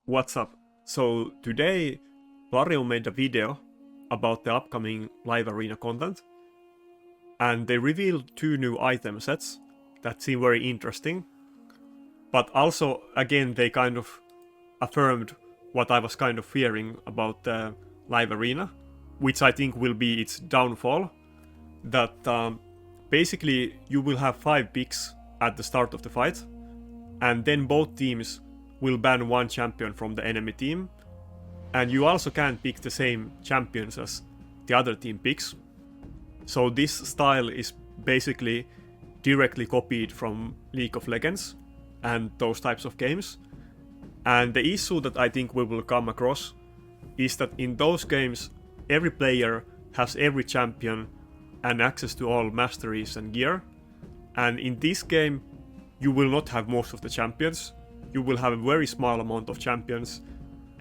What's up? So today Lario made a video about the upcoming live arena content, and they revealed two new item sets that seem very interesting, but also again they kind of affirmed what I was kind of fearing about the live arena, which I think will be its downfall, that basically you will have 5 picks at the start of the fight, and then both teams will ban one champion from the enemy team, and you also can't pick the same champions as the other team picks. So this style is basically directly copied from League of Legends and those types of games. And the issue that I think we will come across is that in those games every player has every champion and access to all masteries and gear, and in this game you will not have most of the champions. You will have a very small amount of champions,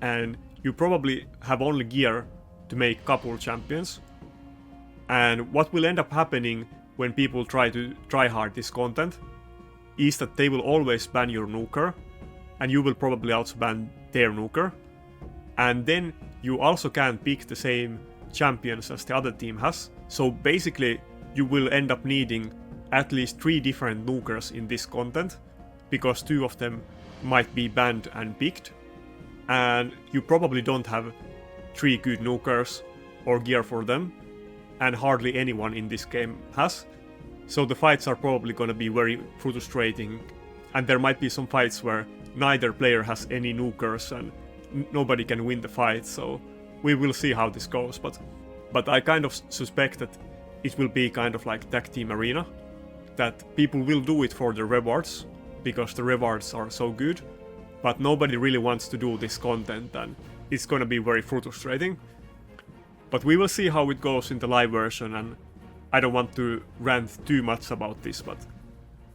and you probably have only gear to make couple champions. And what will end up happening when people try hard this content is that they will always ban your nuker, and you will probably also ban their nuker. And then you also can't pick the same champions as the other team has. So basically you will end up needing at least 3 different nukers in this content, because 2 of them might be banned and picked, and you probably don't have 3 good nukers or gear for them, and hardly anyone in this game has. So the fights are probably gonna be very frustrating, and there might be some fights where neither player has any nukers and nobody can win the fight, so we will see how this goes, but I kind of suspect that it will be kind of like tag team arena, that people will do it for the rewards, because the rewards are so good, but nobody really wants to do this content, and it's gonna be very frustrating. But we will see how it goes in the live version, and I don't want to rant too much about this, but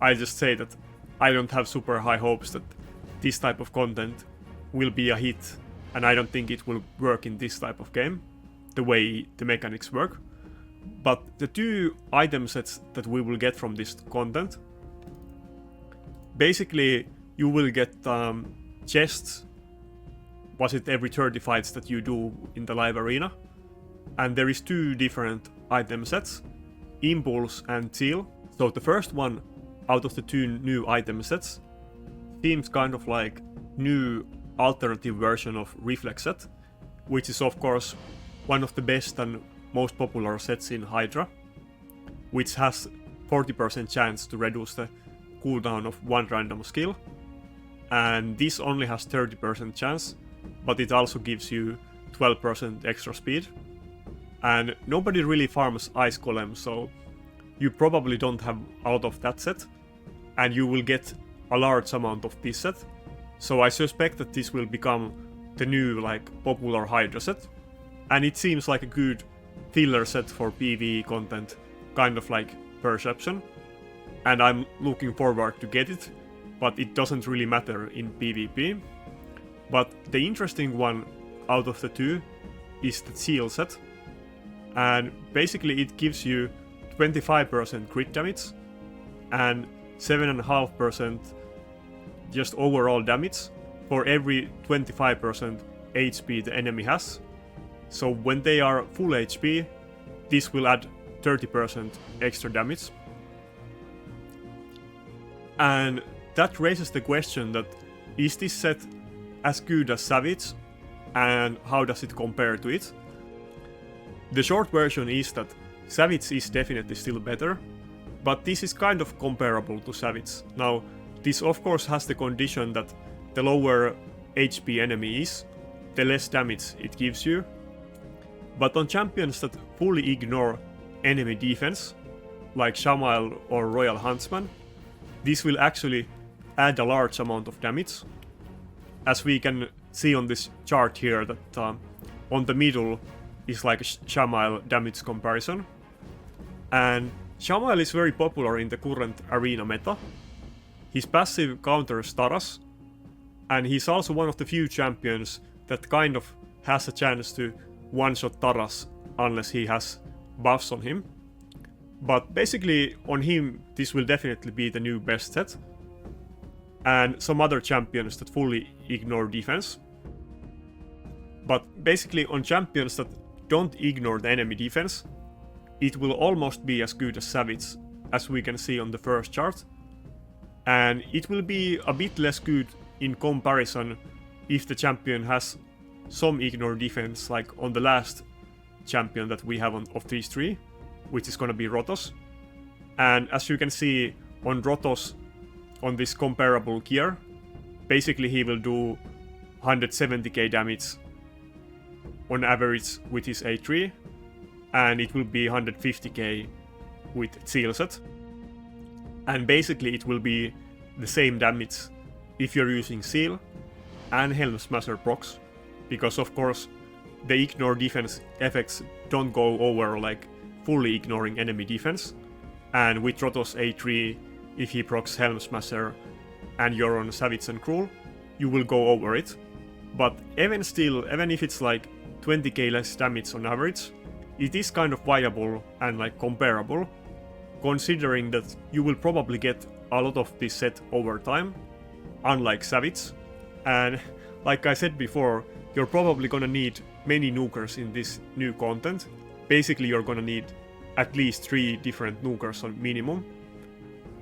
I just say that I don't have super high hopes that this type of content will be a hit, and I don't think it will work in this type of game, the way the mechanics work. But the 2 item sets that we will get from this content, basically you will get chests, was it every 30 fights that you do in the live arena, and there is 2 different item sets, Impulse and Zeal. So the first one out of the 2 new item sets seems kind of like new alternative version of Reflex set, which is of course one of the best and most popular sets in Hydra, which has 40% chance to reduce the cooldown of one random skill, and this only has 30% chance, but it also gives you 12% extra speed. And nobody really farms Ice Golem, so you probably don't have a lot of that set, and you will get a large amount of this set. So I suspect that this will become the new popular Hydra set, and it seems like a good filler set for PvE content, kind of like Perception, and I'm looking forward to get it, but it doesn't really matter in PvP. But the interesting one out of the 2 is the Zeal Set, and basically it gives you 25% crit damage and 7.5% just overall damage for every 25% HP the enemy has. So when they are full HP, this will add 30% extra damage. And that raises the question that, is this set as good as Savage, and how does it compare to it? The short version is that Savage is definitely still better, but this is kind of comparable to Savage. Now, this of course has the condition that the lower HP enemy is, the less damage it gives you. But on champions that fully ignore enemy defense, like Shamael or Royal Huntsman, this will actually add a large amount of damage. As we can see on this chart here, that on the middle is like a Shamael damage comparison. And Shamael is very popular in the current arena meta. His passive counters Taras, and he's also one of the few champions that kind of has a chance to one-shot Taras unless he has buffs on him. But basically on him this will definitely be the new best set. And some other champions that fully ignore defense. But basically on champions that don't ignore the enemy defense, it will almost be as good as Savage, as we can see on the first chart. And it will be a bit less good in comparison if the champion has some ignore defense, like on the last champion that we have of these three, which is gonna be Rotos. And as you can see on Rotos, on this comparable gear, basically he will do 170k damage on average with his A3, and it will be 150k with Zeal Set. And basically it will be the same damage if you're using Zeal and Helm Smasher procs, because of course the ignore defense effects don't go over like fully ignoring enemy defense. And with Rotos A3, if he procs Helm Smasher and you're on Savage and Cruel, you will go over it. But even still, even if it's like 20k less damage on average, it is kind of viable and like comparable, considering that you will probably get a lot of this set over time, unlike Savage. And like I said before, you're probably gonna need many nukers in this new content. Basically you're gonna need at least 3 different nukers on minimum.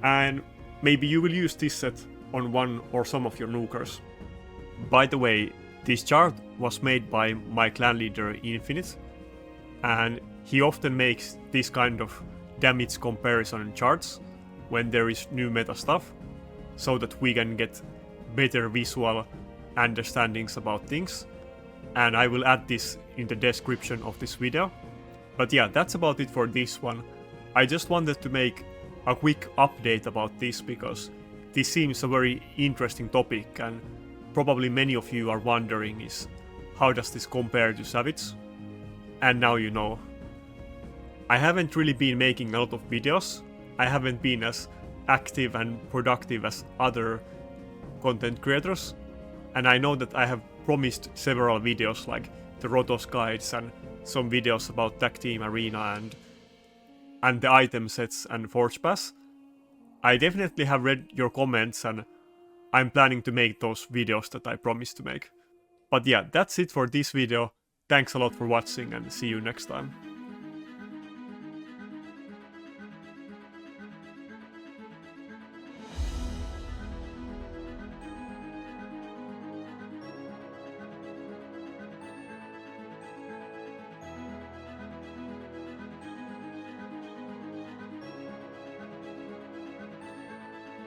And maybe you will use this set on one or some of your nukers. By the way, this chart was made by my clan leader Infinite, and he often makes this kind of damage comparison charts when there is new meta stuff, so that we can get better visual understandings about things. And I will add this in the description of this video. But yeah, that's about it for this one. I just wanted to make a quick update about this because this seems a very interesting topic, and probably many of you are wondering is how does this compare to Savage? And now you know. I haven't really been making a lot of videos. I haven't been as active and productive as other content creators. And I know that I have promised several videos like the Rotos guides and some videos about Tag Team Arena and the item sets and Forge Pass. I definitely have read your comments and I'm planning to make those videos that I promised to make. But yeah, that's it for this video. Thanks a lot for watching and see you next time.